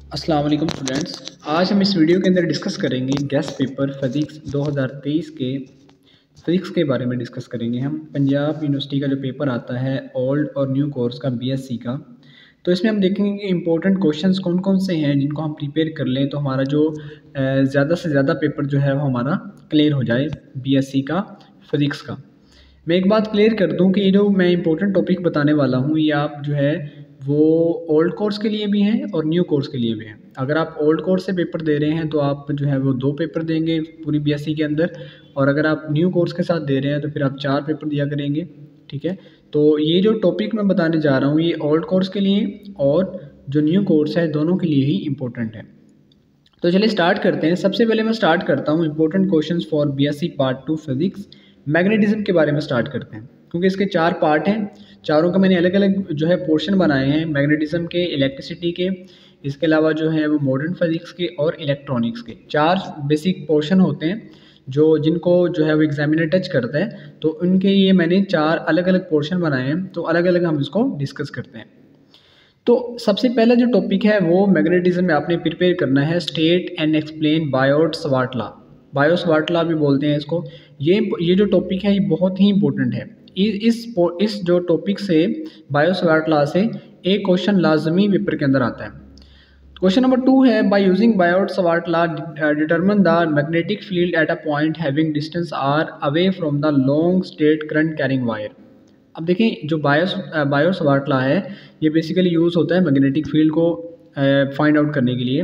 अस्सलाम वालेकुम स्टूडेंट्स। आज हम इस वीडियो के अंदर डिस्कस करेंगे गेस्ट पेपर फिज़िक्स 2023 के फिज़िक्स के बारे में डिस्कस करेंगे। हम पंजाब यूनिवर्सिटी का जो पेपर आता है ओल्ड और न्यू कोर्स का बीएससी का, तो इसमें हम देखेंगे कि इंपॉर्टेंट क्वेश्चंस कौन कौन से हैं जिनको हम प्रिपेयर कर लें तो हमारा जो ज़्यादा से ज़्यादा पेपर जो है वो हमारा क्लियर हो जाए बीएससी का फिज़िक्स का। मैं एक बात क्लियर कर दूं कि ये जो मैं इंपॉर्टेंट टॉपिक बताने वाला हूँ ये आप जो है वो ओल्ड कोर्स के लिए भी हैं और न्यू कोर्स के लिए भी हैं। अगर आप ओल्ड कोर्स से पेपर दे रहे हैं तो आप जो है वो 2 पेपर देंगे पूरी बीएससी के अंदर, और अगर आप न्यू कोर्स के साथ दे रहे हैं तो फिर आप 4 पेपर दिया करेंगे। ठीक है, तो ये जो टॉपिक मैं बताने जा रहा हूँ ये ओल्ड कोर्स के लिए और जो न्यू कोर्स है दोनों के लिए ही इम्पोर्टेंट है। तो चलिए स्टार्ट करते हैं। सबसे पहले मैं स्टार्ट करता हूँ important questions for BSc part 2 physics. Magnetism के बारे में स्टार्ट करते हैं क्योंकि इसके 4 पार्ट हैं। चारों का मैंने अलग अलग जो है पोर्शन बनाए हैं, मैग्नेटिज्म के, इलेक्ट्रिसिटी के, इसके अलावा जो है वो मॉडर्न फिजिक्स के और इलेक्ट्रॉनिक्स के। 4 बेसिक पोर्शन होते हैं जो जिनको जो है वो एग्जामिनर टच करता है, तो उनके लिए मैंने 4 अलग अलग पोर्शन बनाए हैं, तो अलग अलग हम इसको डिस्कस करते हैं। तो सबसे पहला जो टॉपिक है वो मैग्नेटिज्म में आपने प्रिपेयर करना है state and explain Biot Savart law. Biot Savart law भी बोलते हैं इसको। ये जो टॉपिक है ये बहुत ही इंपॉर्टेंट है। इस जो टॉपिक से बायो-सवार्ट लॉ से एक क्वेश्चन लाजमी पेपर के अंदर आता है। क्वेश्चन नंबर 2 है by using Biot Savart law determine the magnetic field at a point having distance R away from the long straight current carrying wire. अब देखें जो बायो-सवार्ट लॉ है ये बेसिकली यूज़ होता है मैग्नेटिक फील्ड को फाइंड आउट करने के लिए।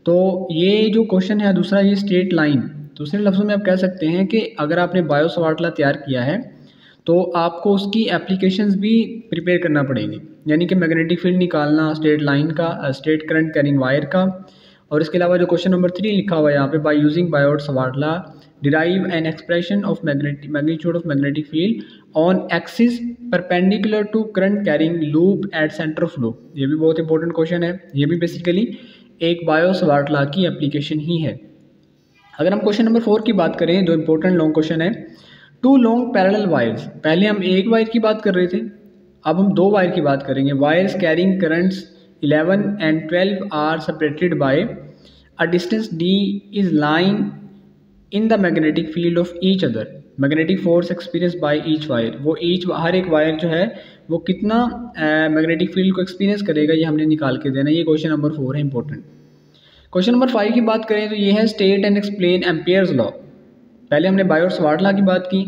तो ये जो क्वेश्चन है दूसरा, ये स्ट्रेट लाइन, दूसरे लफ्ज़ों में आप कह सकते हैं कि अगर आपने बायो-सवार्ट लॉ तैयार किया है तो आपको उसकी एप्लीकेशंस भी प्रिपेयर करना पड़ेंगी, यानी कि मैग्नेटिक फील्ड निकालना, स्ट्रेट लाइन का, स्ट्रेट करंट कैरिंग वायर का। और इसके अलावा जो क्वेश्चन नंबर 3 लिखा हुआ है यहाँ पे, by using Biot Savart law derive an expression of magnitude of magnetic field on axis perpendicular to current carrying loop at centre of flow. ये भी बहुत इंपॉर्टेंट क्वेश्चन है, ये भी बेसिकली एक बायो-सवार्ट लॉ की एप्लीकेशन ही है। अगर हम क्वेश्चन नंबर 4 की बात करें, जो इंपॉर्टेंट लॉन्ग क्वेश्चन है, 2 लॉन्ग पैरेलल वायर्स। पहले हम एक वायर की बात कर रहे थे, अब हम 2 वायर की बात करेंगे। Wires carrying currents 11 and 12 are separated by a distance d is line in the magnetic field of each other. Magnetic force experience by each wire, वो हर एक वायर जो है वो कितना मैग्नेटिक फील्ड को एक्सपीरियंस करेगा ये हमने निकाल के देना। ये क्वेश्चन नंबर 4 है इंपॉर्टेंट। क्वेश्चन नंबर 5 की बात करें तो ये है state and explain Ampere's law. पहले हमने बायोट-सवार्ट लॉ की बात की,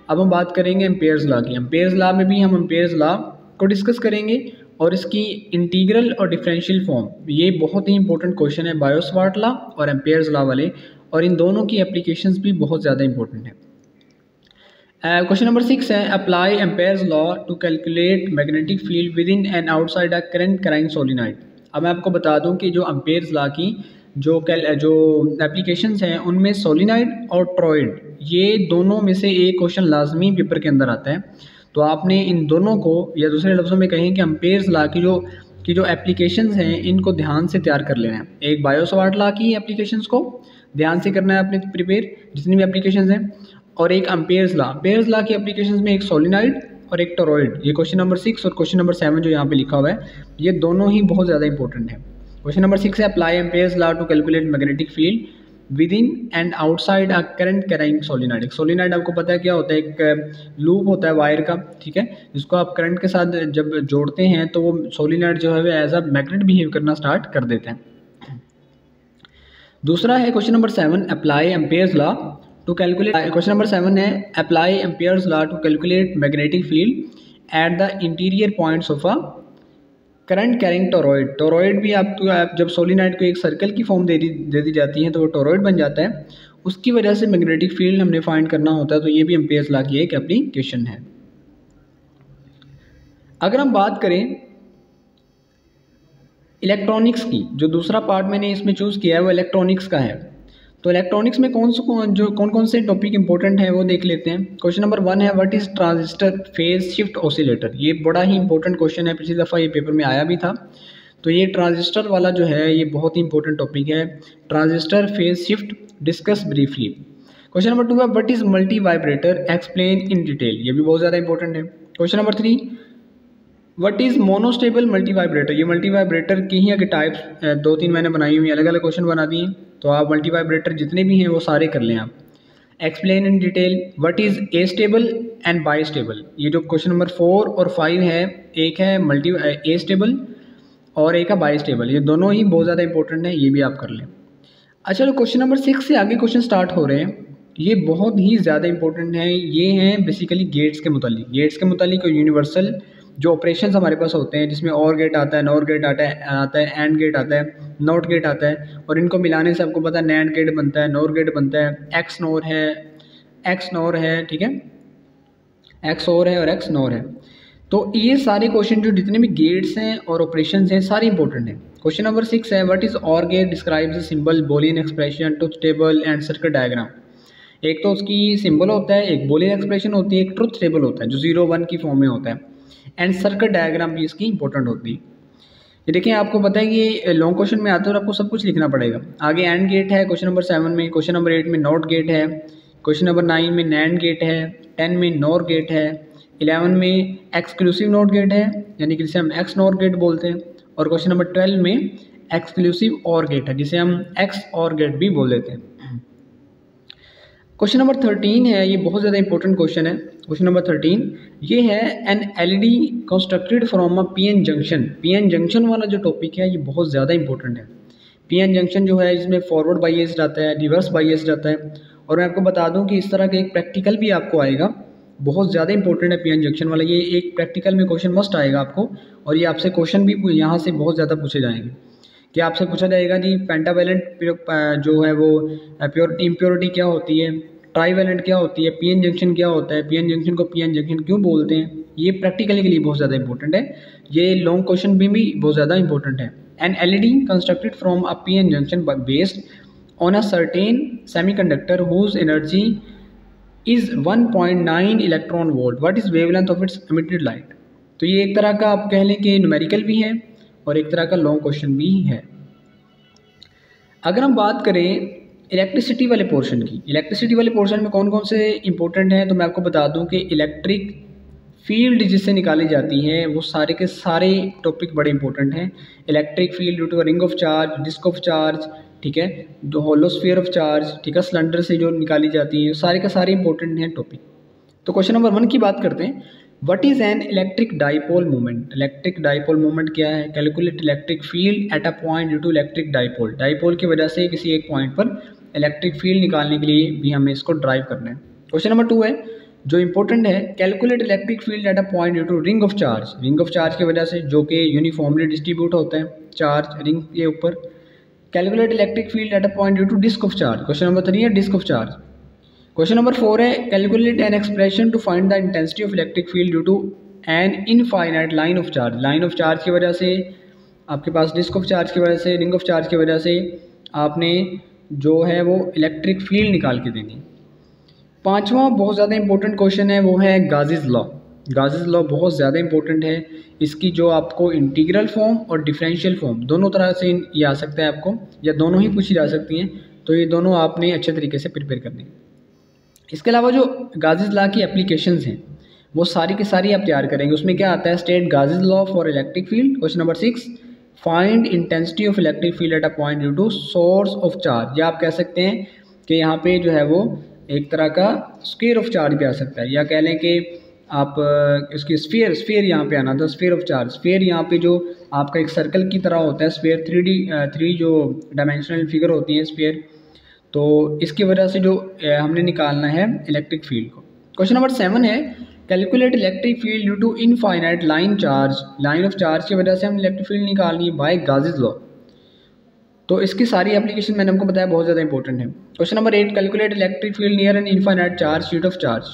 अब हम बात करेंगे एम्पियर्स लॉ की। एम्पियर्स लॉ में भी हम एम्पियर्स लॉ को डिस्कस करेंगे और इसकी इंटीग्रल और डिफरेंशियल फॉर्म। ये बहुत ही इंपॉर्टेंट क्वेश्चन है बायो-सवार्ट लॉ और एम्पियर्स लॉ वाले, और इन दोनों की एप्लीकेशंस भी बहुत ज़्यादा इंपॉर्टेंट है। क्वेश्चन नंबर 6 है apply Ampere's law to calculate magnetic field within and outside a current carrying solenoid. अब मैं आपको बता दूं कि जो एम्पियर्स लॉ की जो एप्लीकेशंस हैं उनमें सोलेनॉइड और टॉरॉइड, ये दोनों में से एक क्वेश्चन लाजमी पेपर के अंदर आता है। तो आपने इन दोनों को, या दूसरे लफ्ज़ों में कहें कि एम्पियर्स लॉ की जो एप्लीकेशंस हैं इनको ध्यान से तैयार कर लेना है। एक बायो-सवार्ट लॉ की एप्लीकेशंस को ध्यान से करना है आपने प्रिपेयर, जितनी भी एप्लीकेशंस हैं, और एक एम्पियर्स लॉ की एप्लीकेशंस में एक सोलेनॉइड और एक टॉरॉइड। ये क्वेश्चन नंबर 6 और क्वेश्चन नंबर 7 जो यहाँ पे लिखा हुआ है ये दोनों ही बहुत ज़्यादा इंपॉर्टेंट है। क्वेश्चन नंबर 6 है apply Ampere's law to calculate magnetic field within and outside a current carrying solenoid. एक सोलेनॉइड आपको पता है क्या होता है, एक लूप होता है वायर का, ठीक है, जिसको आप करंट के साथ जब जोड़ते हैं तो वो सोलेनॉइड जो है वो एज अ मैग्नेट बिहेव करना स्टार्ट कर देते हैं। दूसरा है question number 7 apply Ampere's law to calculate. Question number 7 है apply Ampere's law to calculate magnetic field at the interior points of a current carrying toroid. Toroid भी आप जब सोलेनॉइड को एक सर्कल की फॉर्म दे दी जाती है तो वो टॉरॉइड बन जाता है, उसकी वजह से मैग्नेटिक फील्ड हमने फाइंड करना होता है। तो ये भी एम्पियर्स लॉ की एक एप्लीकेशन है। अगर हम बात करें इलेक्ट्रॉनिक्स की, जो दूसरा पार्ट मैंने इसमें चूज़ किया है वो इलेक्ट्रॉनिक्स का है। तो इलेक्ट्रॉनिक्स में कौन से टॉपिक इंपॉर्टेंट है वो देख लेते हैं। क्वेश्चन नंबर 1 है what is transistor phase shift oscillator. ये बड़ा ही इंपॉर्टेंट क्वेश्चन है, पिछली दफ़ा ये पेपर में आया भी था। तो ये ट्रांजिस्टर वाला जो है ये बहुत ही इंपॉर्टेंट टॉपिक है। Transistor phase shift discuss briefly. Question number 2 है what is multi vibrator explain in detail. ये भी बहुत ज़्यादा इंपॉर्टेंट है। Question number 3 what is monostable multivibrator. ये मल्टीवाइब्रेटर की ही अगर टाइप्स 2-3 मैंने बनाई हुई, अलग अलग क्वेश्चन बना दिए, तो आप मल्टीवाइब्रेटर जितने भी हैं वो सारे कर लें आप। Explain in detail what is stable and bistable. ये जो क्वेश्चन नंबर 4 और 5 है, एक है एस्टेबल और एक है बाइस्टेबल, ये दोनों ही बहुत ज़्यादा इंपॉर्टेंट है, ये भी आप कर लें। अच्छा, तो क्वेश्चन नंबर 6 से आगे क्वेश्चन स्टार्ट हो रहे हैं, ये बहुत ही ज़्यादा इंपॉर्टेंट है। ये हैं बेसिकली गेट्स के मुतालिक और यूनिवर्सल जो ऑपरेशंस हमारे पास होते हैं, जिसमें और गेट आता है, नॉर गेट आता है, एंड गेट आता है, नॉट गेट आता है, और इनको मिलाने से आपको पता है नैंड गेट बनता है, नॉर गेट बनता है, एक्स नॉर है, ठीक है, एक्स और है और एक्स नॉर है। तो ये सारे क्वेश्चन जो जितने भी गेट्स हैं और ऑपरेशंस हैं सारे इंपॉर्टेंट हैं। क्वेश्चन नंबर 6 है what is or gate describes the symbol Boolean expression truth table and circuit diagram. एक तो उसकी सिंबल होता है, एक बूलियन एक्सप्रेशन होती है, एक ट्रुथ टेबल होता है जो 0-1 की फॉर्म में होता है, एंड सर्किट डायग्राम भी इसकी इंपॉर्टेंट होती है। ये देखिए, आपको पता है कि लॉन्ग क्वेश्चन में आते हैं और आपको सब कुछ लिखना पड़ेगा। आगे एंड गेट है क्वेश्चन नंबर 7 में, क्वेश्चन नंबर 8 में नॉट गेट है, क्वेश्चन नंबर 9 में नैंड गेट है, 10 में नॉर गेट है, 11 में एक्सक्लूसिव नॉट गेट है, यानी कि जिसे हम एक्स नॉर गेट बोलते हैं, और क्वेश्चन नंबर 12 में एक्सक्लूसिव और गेट है, जिसे हम एक्स और गेट भी बोल देते हैं। क्वेश्चन नंबर 13 है, ये बहुत ज़्यादा इंपॉर्टेंट क्वेश्चन है। क्वेश्चन नंबर 13 ये है an LED constructed from a PN junction. PN junction वाला जो टॉपिक है ये बहुत ज़्यादा इंपॉर्टेंट है। पीएन जंक्शन जो है इसमें फॉरवर्ड बायस्ड आता है, रिवर्स बायस्ड आता है, और मैं आपको बता दूं कि इस तरह का एक प्रैक्टिकल भी आपको आएगा, बहुत ज़्यादा इंपॉर्टेंट है पीएन जंक्शन वाला। ये एक प्रैक्टिकल में क्वेश्चन मस्ट आएगा आपको, और ये आपसे क्वेश्चन भी यहाँ से बहुत ज़्यादा पूछे जाएंगे। कि आपसे पूछा जाएगा जी पेंटावैलेंट जो है वो प्योरिटी इम्प्योरिटी क्या होती है, ट्राईवैलेंट क्या होती है, पीएन जंक्शन क्या होता है, पीएन जंक्शन को पीएन जंक्शन क्यों बोलते हैं, ये प्रैक्टिकली के लिए बहुत ज़्यादा इंपॉर्टेंट है। ये लॉन्ग क्वेश्चन भी बहुत ज़्यादा इंपॉर्टेंट है। An LED constructed from a PN junction based on a certain semiconductor whose energy is 1.9 electron volt, what is wavelength of its emitted light. तो ये एक तरह का आप कह लें कि न्यूमेरिकल भी है और एक तरह का लॉन्ग क्वेश्चन भी है। अगर हम बात करें इलेक्ट्रिसिटी वाले पोर्शन की, इलेक्ट्रिसिटी वाले पोर्शन में कौन कौन से इंपॉर्टेंट हैं, तो मैं आपको बता दूं कि इलेक्ट्रिक फील्ड जिससे निकाली जाती है वो सारे के सारे टॉपिक बड़े इंपॉर्टेंट हैं। Electric field due to a ring of charge, disc of charge, ठीक है, जो होलो स्फीयर ऑफ चार्ज, ठीक है, सिलेंडर से जो निकाली जाती है, सारे के सारे इंपॉर्टेंट हैं टॉपिक। तो क्वेश्चन नंबर 1 की बात करते हैं, what is an electric dipole moment. Electric dipole moment क्या है, calculate electric field at a point due to electric dipole. Dipole की वजह से किसी एक पॉइंट पर इलेक्ट्रिक फील्ड निकालने के लिए भी हमें इसको ड्राइव करना है। क्वेश्चन नंबर 2 है जो इंपॉर्टेंट है, calculate electric field at a point due to ring of charge. Ring of charge की वजह से जो कि यूनिफॉर्मली डिस्ट्रीब्यूट होता है चार्ज रिंग के ऊपर। Calculate electric field at a point due to disc of charge. Question number 3 है disc of charge. Question number 4 है calculate an expression to find the intensity of electric field due to an infinite line of charge. Line of charge की वजह से आपके पास disc of charge की वजह से, ring of charge की वजह से आपने जो है वो इलेक्ट्रिक फील्ड निकाल के देनी। 5वां बहुत ज़्यादा इंपॉर्टेंट क्वेश्चन है वो है गाज़ीज़ लॉ। गाज़ीज़ लॉ बहुत ज़्यादा इंपॉर्टेंट है। इसकी जो आपको इंटीग्रल फॉर्म और डिफरेंशियल फॉर्म दोनों तरह से ये आ सकता है आपको, या दोनों ही पूछी जा सकती हैं, तो ये दोनों आपने अच्छे तरीके से प्रिपेयर करनी है। इसके अलावा जो गाज़ीज़ लॉ की एप्लीकेशंस हैं वो सारी की सारी आप तैयार करेंगे। उसमें क्या आता है, state Gauss's law for electric field. Question number 6 find intensity of electric field at a point due to source of charge. या आप कह सकते हैं कि यहाँ पे जो है वो एक तरह का स्क्वायर ऑफ चार्ज भी आ सकता है, या कह लें कि आप इसकी स्फीयर यहाँ पे आना था, स्फीयर ऑफ चार्ज। स्फीयर यहाँ पे जो आपका एक सर्कल की तरह होता है, स्फीयर 3 जो डायमेंशनल फिगर होती है स्फीयर, तो इसकी वजह से जो हमने निकालना है इलेक्ट्रिक फील्ड को। क्वेश्चन नंबर 7 है calculate electric field due to infinite line charge. Line of charge की वजह से हम इलेक्ट्रिक फील्ड निकालनी है बाय गाज़ीज़ लॉ। तो इसकी सारी एप्लीकेशन मैंने आपको बताया बहुत ज़्यादा इंपॉर्टेंट है। Question number 8 calculate electric field near an infinite charge sheet of charge.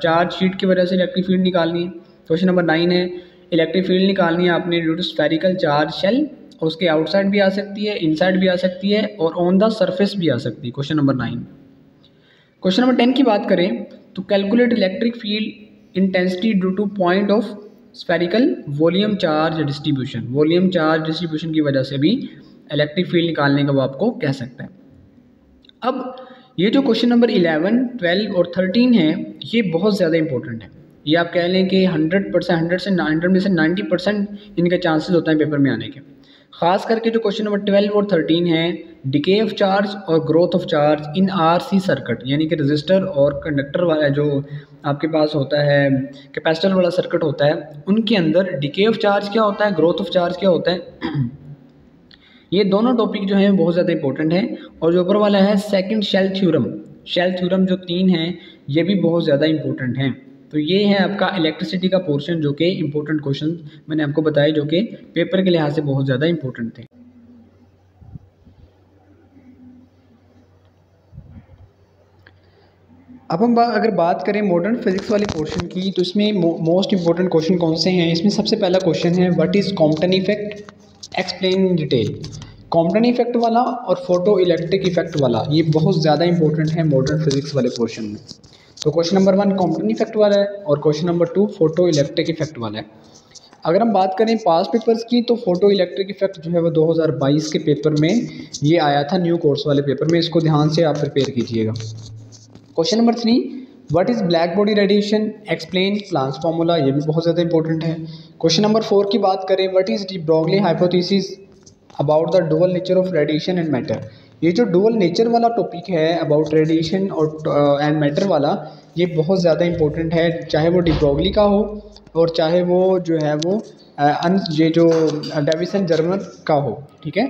Charge sheet की वजह से इलेक्ट्रिक फील्ड निकालनी है। क्वेश्चन नंबर 9 है इलेक्ट्रिक फील्ड निकालनी है आपने due to spherical charge shell. उसके आउटसाइड भी आ सकती है, इनसाइड भी आ सकती है, और ऑन द सरफेस भी आ सकती है। Question number 9। क्वेश्चन नंबर 10 की बात करें तो calculate electric field intensity due two point of spherical volume charge distribution. Volume charge distribution की वजह से भी इलेक्ट्रिक फील्ड निकालने का वो आपको कह सकता है। अब ये जो क्वेश्चन नंबर 11, 12 और 13 है ये बहुत ज़्यादा इंपॉर्टेंट है। ये आप कह लें कि 100 में से 90% इनके चांसेस होते हैं पेपर में आने के। ख़ास करके जो क्वेश्चन नंबर 12 और 13 है, डिके ऑफ चार्ज और growth of charge in RC circuit, यानी कि रजिस्टर और कंडक्टर वाला जो आपके पास होता है, कैपेसिटर वाला सर्किट होता है, उनके अंदर डिके ऑफ चार्ज क्या होता है, ग्रोथ ऑफ चार्ज क्या होता है। ये दोनों टॉपिक जो हैं बहुत ज़्यादा इंपॉर्टेंट है। और जो ऊपर वाला है सेकंड शेल थ्योरम जो 3 हैं, ये भी बहुत ज़्यादा इंपॉर्टेंट हैं। तो ये है आपका इलेक्ट्रिसिटी का पोर्शन, जो कि इंपॉर्टेंट क्वेश्चन मैंने आपको बताए, जो कि पेपर के लिहाज से बहुत ज़्यादा इंपॉर्टेंट थे। अब हम अगर बात करें मॉडर्न फिजिक्स वाले पोर्शन की, तो इसमें मोस्ट इंपॉर्टेंट क्वेश्चन कौन से हैं। इसमें सबसे पहला क्वेश्चन है what is Compton effect, explain in detail. Compton effect वाला और फोटो इलेक्ट्रिक इफेक्ट वाला ये बहुत ज़्यादा इंपॉर्टेंट है मॉडर्न फिजिक्स वाले पोर्शन में। तो क्वेश्चन नंबर 1 कॉम्पटन इफेक्ट वाला है और question number 2 photo electric effect वाला है। अगर हम बात करें पास पेपर्स की, तो फोटो इलेक्ट्रिक इफेक्ट जो है वो 2022 के पेपर में ये आया था, न्यू कोर्स वाले पेपर में। इसको ध्यान से आप प्रिपेयर कीजिएगा। Question number 3 what is black body radiation, explain Planck's formula, ये भी बहुत ज़्यादा इंपॉर्टेंट है। क्वेश्चन नंबर 4 की बात करें, what is de Broglie hypothesis about the dual nature of radiation and matter. ये जो डुअल नेचर वाला टॉपिक है अबाउट रेडिएशन और एंड मैटर वाला, ये बहुत ज़्यादा इंपॉर्टेंट है, चाहे वो डी ब्रॉगली का हो और चाहे वो जो है वो ये जो डेविसन जर्मर का हो। ठीक है,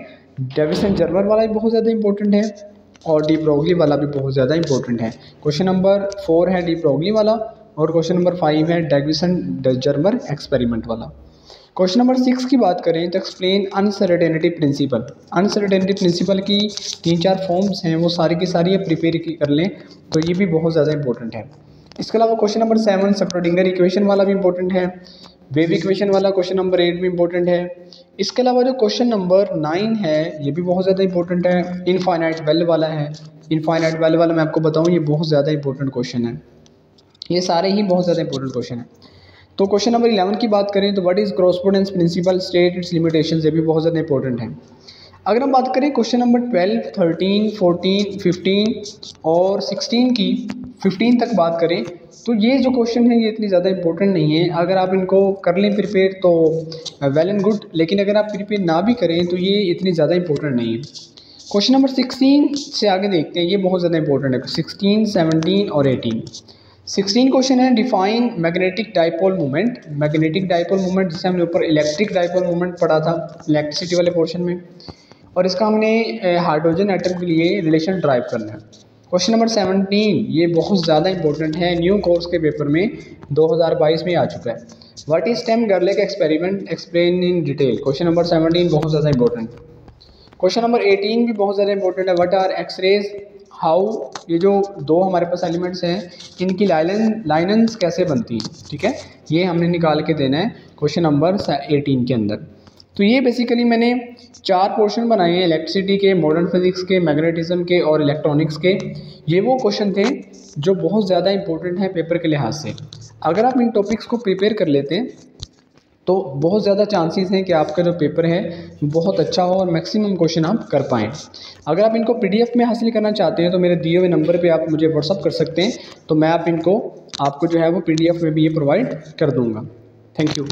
डेविसन जर्मर वाला भी बहुत ज़्यादा इंपॉर्टेंट है और डी ब्रॉगली वाला भी बहुत ज़्यादा इंपॉर्टेंट है। क्वेश्चन नंबर 4 है डी ब्रॉगली वाला और क्वेश्चन नंबर 5 है डेविसन जर्मर एक्सपेरिमेंट वाला। क्वेश्चन नंबर 6 की बात करें तो explain uncertainty principle. Uncertainty principle की 3-4 फॉर्म्स हैं, वो सारी की सारी प्रिपेयर कर लें, तो ये भी बहुत ज़्यादा इंपॉर्टेंट है। इसके अलावा क्वेश्चन नंबर 7 स्क्रोडिंगर इक्वेशन वाला भी इंपॉर्टेंट है, वेव इक्वेशन वाला क्वेश्चन नंबर 8 भी इंपॉर्टेंट है। इसके अलावा जो क्वेश्चन नंबर 9 है ये भी बहुत ज़्यादा इंपॉर्टेंट है, इनफाइनाइट वेल वाला है। इनफाइनाइट वेल वाला मैं आपको बताऊँ, ये बहुत ज़्यादा इंपॉर्टेंट क्वेश्चन है। ये सारे ही बहुत ज़्यादा इंपॉर्टेंट क्वेश्चन है। तो क्वेश्चन नंबर 11 की बात करें तो what is correspondence principle, state its limitations, ये भी बहुत ज़्यादा इंपॉर्टेंट है। अगर हम बात करें क्वेश्चन नंबर 12, 13, 14, 15 और 16 की, 15 तक बात करें तो ये जो क्वेश्चन है ये इतनी ज़्यादा इंपॉर्टेंट नहीं है। अगर आप इनको कर लें प्रिपेयर तो वेल एंड गुड, लेकिन अगर आप प्रिपेयर ना भी करें तो ये इतनी ज़्यादा इंपॉर्टेंट नहीं है। क्वेश्चन नंबर 16 से आगे देखते हैं, ये बहुत ज़्यादा इंपॉर्टेंट है। 16, 17 और 18। 16 क्वेश्चन है define magnetic dipole moment. Magnetic dipole moment जिसे हमने ऊपर इलेक्ट्रिक डाइपोल मोमेंट पढ़ा था इलेक्ट्रिसिटी वाले पोर्शन में, और इसका हमने हाइड्रोजन एटम के लिए रिलेशन ड्राइव करना है। क्वेश्चन नंबर 17 ये बहुत ज़्यादा इंपॉर्टेंट है, न्यू कोर्स के पेपर में 2022 में आ चुका है। What is Stern Gerlach experiment, explain in detail. Question number 17 बहुत ज़्यादा इंपॉर्टेंट। क्वेश्चन नंबर 18 भी बहुत ज़्यादा इंपॉर्टेंट है, व्हाट आर एक्सरेज, हाउ, ये जो दो हमारे पास एलिमेंट्स हैं इनकी लाइनेंस कैसे बनती हैं। ठीक है, ये हमने निकाल के देना है क्वेश्चन नंबर 18 के अंदर। तो ये बेसिकली मैंने 4 पोर्शन बनाए हैं, इलेक्ट्रिसिटी के, मॉडर्न फिजिक्स के, मैग्नेटिज्म के और इलेक्ट्रॉनिक्स के। ये वो क्वेश्चन थे जो बहुत ज़्यादा इंपॉर्टेंट हैं पेपर के लिहाज से। अगर आप इन टॉपिक्स को प्रिपेयर कर लेते हैं तो बहुत ज़्यादा चांसेस हैं कि आपका जो पेपर है बहुत अच्छा हो और मैक्सिमम क्वेश्चन आप कर पाएँ। अगर आप इनको PDF में हासिल करना चाहते हैं तो मेरे दिए हुए नंबर पे आप मुझे व्हाट्सअप कर सकते हैं, तो मैं आपको जो है वो PDF में भी ये प्रोवाइड कर दूँगा। Thank you.